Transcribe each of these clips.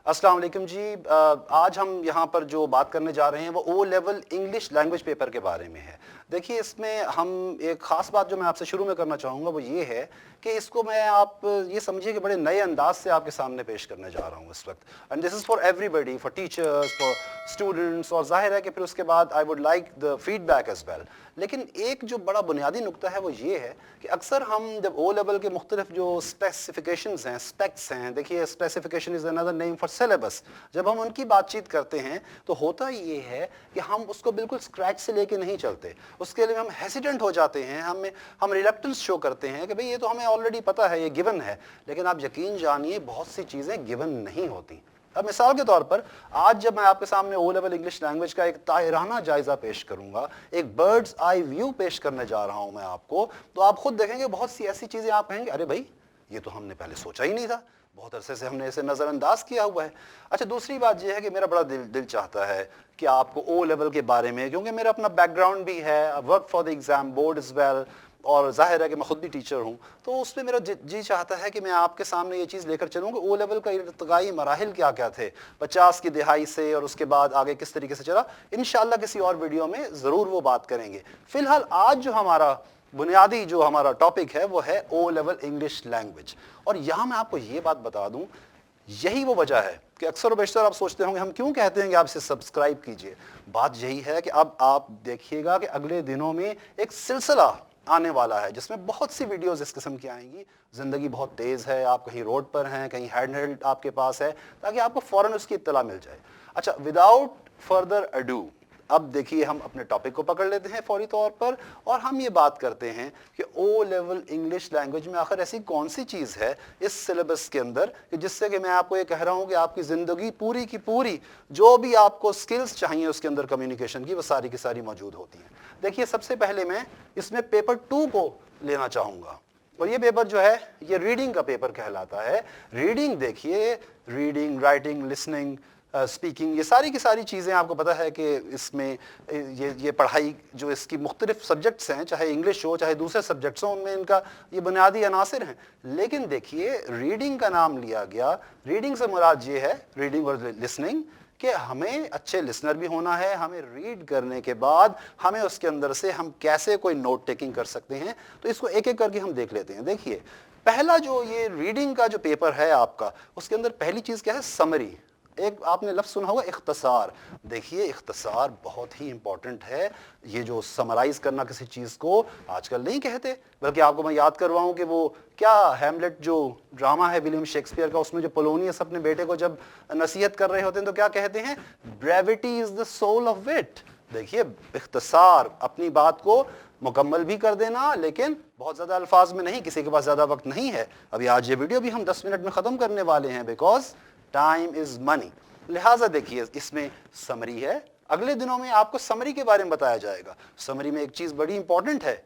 अस्सलाम वालेकुम जी। आज हम यहाँ पर जो बात करने जा रहे हैं वो O level English language paper के बारे में है। देखिए, इसमें हम एक ख़ास बात जो मैं आपसे शुरू में करना चाहूँगा वो ये है कि इसको मैं आप ये समझिए कि बड़े नए अंदाज से आपके सामने पेश करने जा रहा हूँ इस वक्त। And this is for everybody, for teachers, for students, और जाहिर है कि फिर उसके बाद I would like the feedback as well. लेकिन एक जो बड़ा बुनियादी नुक्ता है वो ये है कि अक्सर हम जब ओ लेवल के मुख्तलिफ जो स्पेसिफिकेशंस हैं, स्पेक्स हैं, देखिए specification is another name for syllabus, जब हम उनकी बातचीत करते हैं तो होता ये है कि हम उसको बिल्कुल स्क्रैच से लेके नहीं चलते। उसके लिए हम हेसिडेंट हो जाते हैं, हम रिलक्टेंस शो करते हैं कि भाई ये तो हमें ऑलरेडी पता है, ये गिवन है। लेकिन आप यकीन जानिए बहुत सी चीज़ें गिवन नहीं होती। अब मिसाल के तौर पर आज जब मैं आपके सामने ओ लेवल इंग्लिश लैंग्वेज का एक तायराना जायजा पेश करूंगा, एक बर्ड्स आई व्यू पेश करने जा रहा हूं मैं आपको, तो आप खुद देखेंगे बहुत सी ऐसी चीजें आप कहेंगे अरे भाई ये तो हमने पहले सोचा ही नहीं था, बहुत अरसे से हमने इसे नज़रअंदाज किया हुआ है। अच्छा, दूसरी बात यह है कि मेरा बड़ा दिल चाहता है कि आपको ओ लेवल के बारे में, क्योंकि मेरा अपना बैकग्राउंड भी है, work for the exam board is well, और जाहिर है कि मैं खुद भी टीचर हूँ, तो उसमें मेरा जी चाहता है कि मैं आपके सामने ये चीज़ लेकर चलूँ कि ओ लेवल का इर्तिकाई मराहिल क्या क्या थे 50 की दिहाई से, और उसके बाद आगे किस तरीके से चला। इंशाअल्लाह किसी और वीडियो में ज़रूर वो बात करेंगे। फ़िलहाल आज जो हमारा बुनियादी जो हमारा टॉपिक है वो है ओ लेवल इंग्लिश लैंग्वेज। और यहाँ मैं आपको ये बात बता दूँ, यही वो वजह है कि अक्सर और बेशतर आप सोचते होंगे हम क्यों कहते हैं कि आप इसे सब्सक्राइब कीजिए। बात यही है कि अब आप देखिएगा कि अगले दिनों में एक सिलसिला आने वाला है जिसमें बहुत सी वीडियोस इस किस्म की आएंगी। ज़िंदगी बहुत तेज़ है, आप कहीं रोड पर हैं, कहीं हैंडहेल्ड आपके पास है, ताकि आपको फ़ौरन उसकी इत्तला मिल जाए। अच्छा, विदाउट फर्दर अडू, अब देखिए हम अपने टॉपिक को पकड़ लेते हैं फौरी तौर पर, और हम ये बात करते हैं कि ओ लेवल इंग्लिश लैंग्वेज में आखिर ऐसी कौन सी चीज़ है इस सिलेबस के अंदर कि जिससे कि मैं आपको ये कह रहा हूँ कि आपकी ज़िंदगी पूरी की पूरी जो भी आपको स्किल्स चाहिए उसके अंदर कम्युनिकेशन की, वो सारी की सारी मौजूद होती हैं। देखिए, सबसे पहले मैं इसमें पेपर 2 को लेना चाहूँगा, और ये पेपर जो है ये रीडिंग का पेपर कहलाता है। रीडिंग देखिए, रीडिंग, राइटिंग, लिसनिंग, स्पीकिंग, ये सारी की सारी चीज़ें आपको पता है कि इसमें ये पढ़ाई जो इसकी मुख्तलिफ सब्जेक्ट्स हैं, चाहे इंग्लिश हो चाहे दूसरे सब्जेक्ट्स हों, उनमें इनका ये बुनियादी अनासिर हैं। लेकिन देखिए, रीडिंग का नाम लिया गया, रीडिंग से मुराद ये है, रीडिंग और लिसनिंग, कि हमें अच्छे लिसनर भी होना है। हमें रीड करने के बाद हमें उसके अंदर से हम कैसे कोई नोट टेकिंग कर सकते हैं, तो इसको एक एक करके हम देख लेते हैं। देखिए, पहला जो ये रीडिंग का जो पेपर है आपका, उसके अंदर पहली चीज़ क्या है? समरी। एक आपने लफ्ज़ सुना होगा इख्तसार। देखिए, इख्तसार बहुत ही इंपॉर्टेंट है। ये जो समराइज़ करना किसी चीज़ को आजकल नहीं कहते, बल्कि आपको मैं याद करवाऊं कि वो क्या हैमलेट जो ड्रामा है विलियम शेक्सपियर का, उसमें जो पोलोनियस अपने बेटे को जब नसीहत कर रहे होते हैं तो क्या कहते हैं? Brevity is the soul of wit. देखिए, इख्तसार, अपनी बात को मुकम्मल भी कर देना, लेकिन बहुत ज़्यादा अल्फाज में नहीं। किसी के पास ज़्यादा वक्त नहीं है, अभी आज ये वीडियो भी हम 10 मिनट में ख़त्म करने वाले हैं, बिकॉज टाइम इज मनी। लिहाजा देखिए, इसमें समरी है। अगले दिनों में आपको समरी के बारे में बताया जाएगा। समरी में एक चीज़ बड़ी इंपॉर्टेंट है,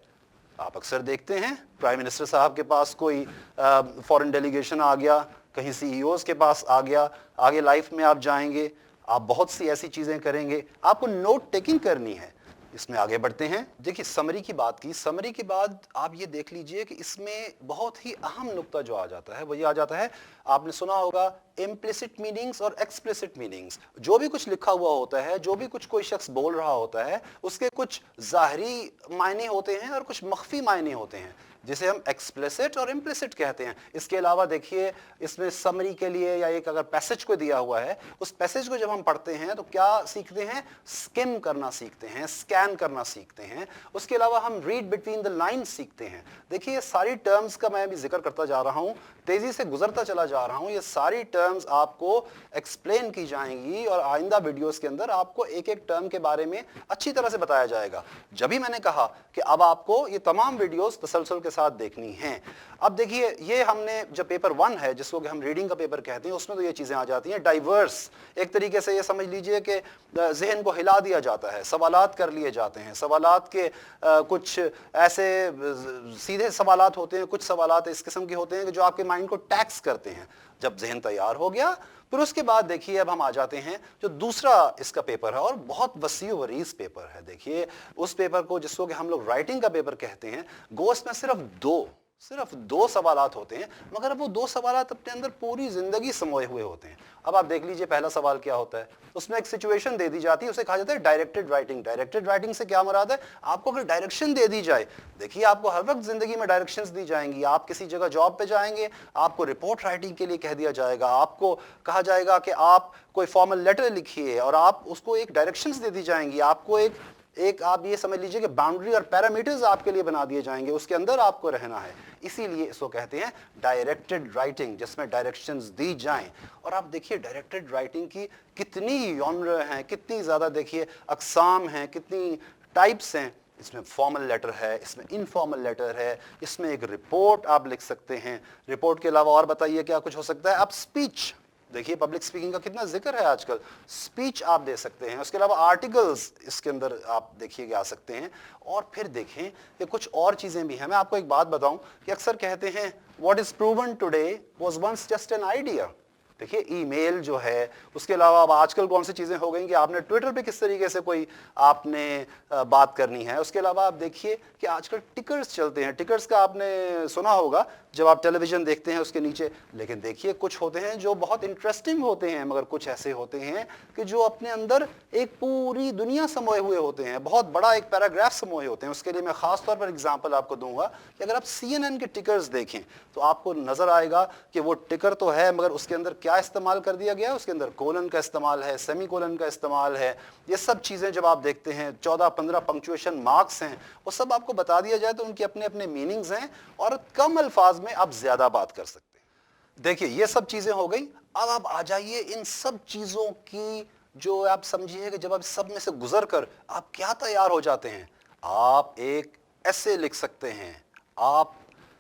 आप अक्सर देखते हैं प्राइम मिनिस्टर साहब के पास कोई फॉरेन डेलीगेशन आ गया, कहीं सीईओज़ के पास आ गया, आगे लाइफ में आप जाएंगे, आप बहुत सी ऐसी चीज़ें करेंगे, आपको नोट टेकिंग करनी है। इसमें आगे बढ़ते हैं। देखिए, समरी की बात की, समरी के बाद आप ये देख लीजिए कि इसमें बहुत ही अहम नुक्ता जो आ जाता है वो ये आ जाता है, आपने सुना होगा इम्प्लिसिट मीनिंग्स और एक्सप्लिसिट मीनिंग्स। जो भी कुछ लिखा हुआ होता है, जो भी कुछ कोई शख्स बोल रहा होता है, उसके कुछ ज़ाहरी मायने होते हैं और कुछ मख्फी मायने होते हैं, जिसे हम एक्सप्लिसिट और इम्प्लिसिट कहते हैं। इसके अलावा देखिए, इसमें समरी के लिए या एक अगर पैसेज को दिया हुआ है, उस पैसेज को जब हम पढ़ते हैं तो क्या सीखते हैं? स्किम करना सीखते हैं, स्कैन करना सीखते हैं। उसके अलावा हम रीड बिटवीन द लाइन्स सीखते हैं। देखिए, ये सारी टर्म्स का मैं भी जिक्र करता जा रहा हूँ, तेज़ी से गुजरता चला जा रहा हूँ। ये सारी टर्म्स आपको एक्सप्लेन की जाएंगी और आइंदा वीडियोस के अंदर आपको एक एक टर्म के बारे में अच्छी तरह से बताया जाएगा। जब ही मैंने कहा कि अब आपको ये तमाम वीडियोस तसलसल के साथ देखनी हैं। अब देखिए, ये हमने जब पेपर 1 है, जिसको कि हम रीडिंग का पेपर कहते हैं, उसमें तो ये चीज़ें आ जाती हैं। डाइवर्स, एक तरीके से ये समझ लीजिए कि जहन को हिला दिया जाता है, सवालात कर लिए जाते हैं। सवालात के कुछ ऐसे सीधे सवालात होते हैं, कुछ सवालात इस किस्म के होते हैं कि जो आपके माइंड को टैक्स करते हैं। जब जहन तैयार हो गया, फिर उसके बाद देखिए अब हम आ जाते हैं जो दूसरा इसका पेपर है, और बहुत वसी वरीज पेपर है। देखिए, उस पेपर को जिसको कि हम लोग राइटिंग का पेपर कहते हैं, गोश्त में सिर्फ 2 सिर्फ 2 सवालात होते हैं, मगर अब वो 2 सवालात अपने अंदर पूरी जिंदगी समोए हुए होते हैं। अब आप देख लीजिए पहला सवाल क्या होता है, उसमें एक सिचुएशन दे दी जाती है, उसे कहा जाता है डायरेक्टेड राइटिंग। डायरेक्टेड राइटिंग से क्या मुराद है, आपको अगर डायरेक्शन दे दी जाए, देखिए आपको हर वक्त जिंदगी में डायरेक्शंस दी जाएंगी। आप किसी जगह जॉब पे जाएंगे, आपको रिपोर्ट राइटिंग के लिए कह दिया जाएगा, आपको कहा जाएगा कि आप कोई फॉर्मल लेटर लिखिए, और आप उसको एक डायरेक्शंस दे दी जाएंगी, आपको एक आप ये समझ लीजिए कि बाउंड्री और पैरामीटर्स आपके लिए बना दिए जाएंगे, उसके अंदर आपको रहना है। इसीलिए इसको कहते हैं डायरेक्टेड राइटिंग, जिसमें डायरेक्शंस दी जाएं। और आप देखिए डायरेक्टेड राइटिंग की कितनी जॉनर हैं, कितनी ज़्यादा देखिए अक़साम हैं, कितनी टाइप्स हैं। इसमें फॉर्मल लेटर है, इसमें इनफॉर्मल लेटर है, इसमें एक रिपोर्ट आप लिख सकते हैं। रिपोर्ट के अलावा और बताइए क्या कुछ हो सकता है। आप स्पीच देखिए, पब्लिक स्पीकिंग का कितना जिक्र है आजकल, स्पीच आप दे सकते हैं। उसके अलावा आर्टिकल्स इसके अंदर आप देखिए आ सकते हैं। और फिर देखें कि कुछ और चीज़ें भी हैं। मैं आपको एक बात बताऊं कि अक्सर कहते हैं what is proven today was once just an idea. देखिए ईमेल जो है, उसके अलावा अब आजकल कौन सी चीज़ें हो गई कि आपने ट्विटर पे किस तरीके से कोई आपने बात करनी है। उसके अलावा आप देखिए कि आजकल टिकर्स चलते हैं। टिकर्स का आपने सुना होगा जब आप टेलीविज़न देखते हैं उसके नीचे। लेकिन देखिए कुछ होते हैं जो बहुत इंटरेस्टिंग होते हैं, मगर कुछ ऐसे होते हैं कि जो अपने अंदर एक पूरी दुनिया समोए हुए होते हैं, बहुत बड़ा एक पैराग्राफ समोए होते हैं। उसके लिए मैं ख़ास तौर पर एग्जांपल आपको दूंगा कि अगर आप CNN के टिकर्स देखें तो आपको नज़र आएगा कि वो टिकर तो है, मगर उसके अंदर क्या इस्तेमाल कर दिया गया है, उसके अंदर कोलन का इस्तेमाल है, सेमी कोलन का इस्तेमाल है। ये सब चीज़ें जब आप देखते हैं, 14-15 पंक्चुएशन मार्क्स हैं, वो सब आपको बता दिया जाए तो उनके अपने अपने मीनिंग्स हैं, और कम अल्फाज में आप ज़्यादा बात कर सकते हैं। देखिए ये सब चीज़ें हो गई। अब आप आ जाइए इन सब चीज़ों की, जो आप समझिए कि जब आप सब में से गुजर कर आप क्या तैयार हो जाते हैं। आप एक ऐसे लिख सकते हैं, आप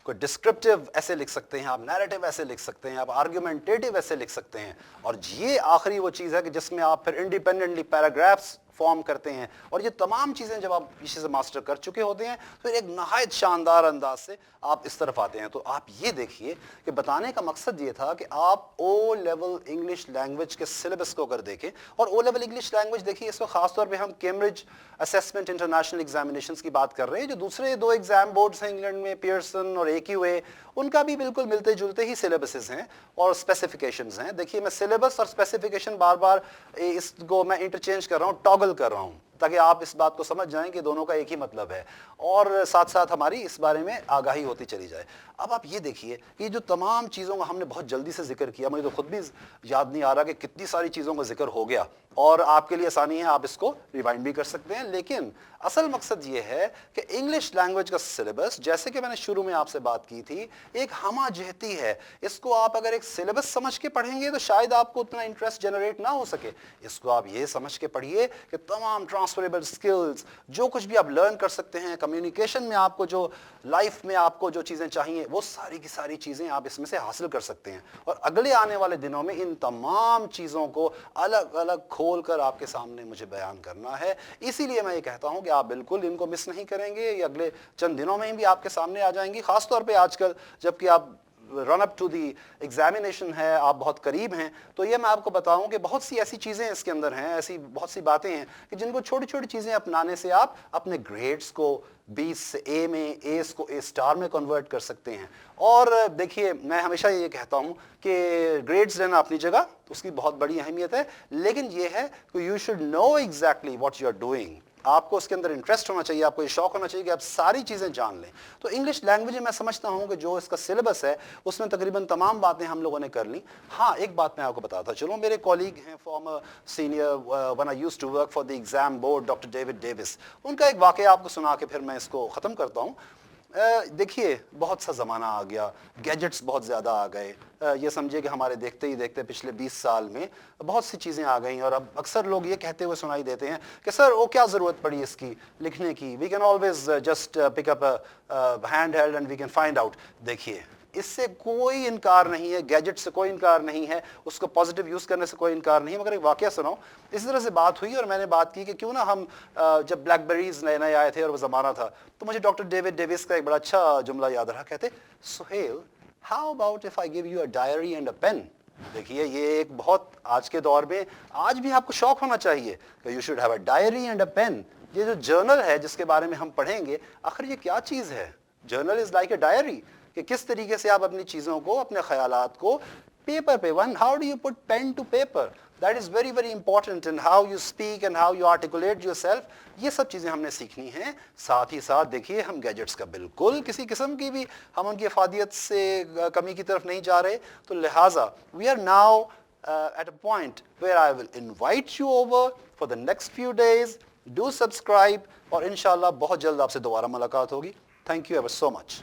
कोई डिस्क्रिप्टिव ऐसे लिख सकते हैं, आप नैरेटिव ऐसे लिख सकते हैं, आप आर्गुमेंटेटिव ऐसे लिख सकते हैं। और ये आखिरी वो चीज़ है कि जिसमें आप फिर इंडिपेंडेंटली पैराग्राफ्स फॉर्म करते हैं। और ये तमाम चीज़ें जब आप इसी से मास्टर कर चुके होते हैं तो एक नहायत शानदार अंदाज से आप इस तरफ आते हैं। तो आप ये देखिए कि बताने का मकसद ये था कि आप ओ लेवल इंग्लिश लैंग्वेज के सिलेबस को अगर देखें, और ओ लेवल इंग्लिश लैंग्वेज देखिए इसको ख़ास तौर पे हम कैम्ब्रिज असेसमेंट इंटरनेशनल एग्जामिनेशंस की बात कर रहे हैं। जो दूसरे 2 एग्जाम बोर्ड्स हैं इंग्लैंड में, पियर्सन और AQA, उनका भी बिल्कुल मिलते जुलते ही सिलेबसेस हैं और स्पेसिफिकेशंस हैं। देखिए मैं सिलेबस और स्पेसिफिकेशन बार बार इसको मैं इंटरचेंज कर रहा हूँ, टॉगल कर रहा हूँ, ताकि आप इस बात को समझ जाएं कि दोनों का एक ही मतलब है, और साथ साथ हमारी इस बारे में आगाही होती चली जाए। अब आप ये देखिए कि जो तमाम चीज़ों का हमने बहुत जल्दी से जिक्र किया, मुझे तो खुद भी याद नहीं आ रहा कि कितनी सारी चीज़ों का जिक्र हो गया, और आपके लिए आसानी है आप इसको रिवाइंड भी कर सकते हैं। लेकिन असल मकसद ये है कि इंग्लिश लैंग्वेज का सिलेबस, जैसे कि मैंने शुरू में आपसे बात की थी, एक हमाजहती है। इसको आप अगर एक सिलेबस समझ के पढ़ेंगे तो शायद आपको उतना इंटरेस्ट जनरेट ना हो सके। इसको आप ये समझ के पढ़िए कि तमाम ट्रांसफरेबल स्किल्स, जो कुछ भी आप लर्न कर सकते हैं कम्युनिकेशन में, आपको जो लाइफ में आपको जो चीज़ें चाहिए, वो सारी की सारी चीज़ें आप इसमें से हासिल कर सकते हैं। और अगले आने वाले दिनों में इन तमाम चीज़ों को अलग अलग खोल कर आपके सामने मुझे बयान करना है। इसीलिए मैं ये कहता हूँ कि आप बिल्कुल इनको मिस नहीं करेंगे। ये अगले चंद दिनों में भी आपके सामने आ जाएंगी, ख़ास तौर पे आजकल जबकि आप run up to the examination है, आप बहुत करीब हैं। तो ये मैं आपको बताऊं कि बहुत सी ऐसी चीज़ें इसके अंदर हैं, ऐसी बहुत सी बातें हैं कि जिनको छोटी छोटी चीज़ें अपनाने से आप अपने ग्रेड्स को 20 से A में, A's को A* में कन्वर्ट कर सकते हैं। और देखिए मैं हमेशा ये कहता हूँ कि ग्रेड्स लेना अपनी जगह, उसकी बहुत बड़ी अहमियत है, लेकिन ये है कि you should know exactly what you are doing. आपको उसके अंदर इंटरेस्ट होना चाहिए, आपको ये शौक होना चाहिए कि आप सारी चीज़ें जान लें। तो इंग्लिश लैंग्वेज मैं समझता हूँ कि जो इसका सिलेबस है उसमें तकरीबन तमाम बातें हम लोगों ने कर ली। हाँ, एक बात मैं आपको बताता चलूँ, मेरे कॉलीग हैं former senior when I used to work for the exam board, doctor David Davis, उनका एक वाक़या आपको सुना के फिर मैं इसको ख़त्म करता हूँ। देखिए बहुत सा ज़माना आ गया, गैजेट्स बहुत ज़्यादा आ गए। ये समझिए कि हमारे देखते ही देखते पिछले 20 साल में बहुत सी चीज़ें आ गई, और अब अक्सर लोग ये कहते हुए सुनाई देते हैं कि सर वो क्या ज़रूरत पड़ी इसकी लिखने की, we can always just pick up hand held and we can find out. देखिए इससे कोई इनकार नहीं है, गैजेट से कोई इनकार नहीं है, उसको पॉजिटिव यूज़ करने से कोई इनकार नहीं है। मगर एक वाक़या सुनाऊं, इसी तरह से बात हुई और मैंने बात की कि क्यों ना हम जब ब्लैकबेरीज नए नए आए थे और वो ज़माना था, तो मुझे डॉक्टर डेविड डेविस का एक बड़ा अच्छा जुमला याद रहा। कहते, Suhail how about if I give you a diary and a pen. देखिए ये एक बहुत आज के दौर में आज भी आपको शौक होना चाहिए कि you should have a diary and a pen. ये जो जर्नल है जिसके बारे में हम पढ़ेंगे, आखिर ये क्या चीज़ है? Journal is like a diary. کہ کس طریقے سے آپ اپنی چیزوں کو, اپنے خیالات کو پیپر پہ, how do you put pen to paper, that is very very important, and how you speak and how you articulate yourself, یہ سب چیزیں ہم نے سیکھنی ہیں. ساتھ ہی ساتھ دیکھیے ہم گیجٹس کا بالکل کسی قسم کی بھی ہم ان کی افادیت سے کمی کی طرف نہیں جا رہے, تو لہٰذا we are now at a point where I will invite you over for the next few days. Do subscribe, اور انشاءاللہ بہت جلد آپ سے دوبارہ ملاقات ہوگی. Thank you ever so much.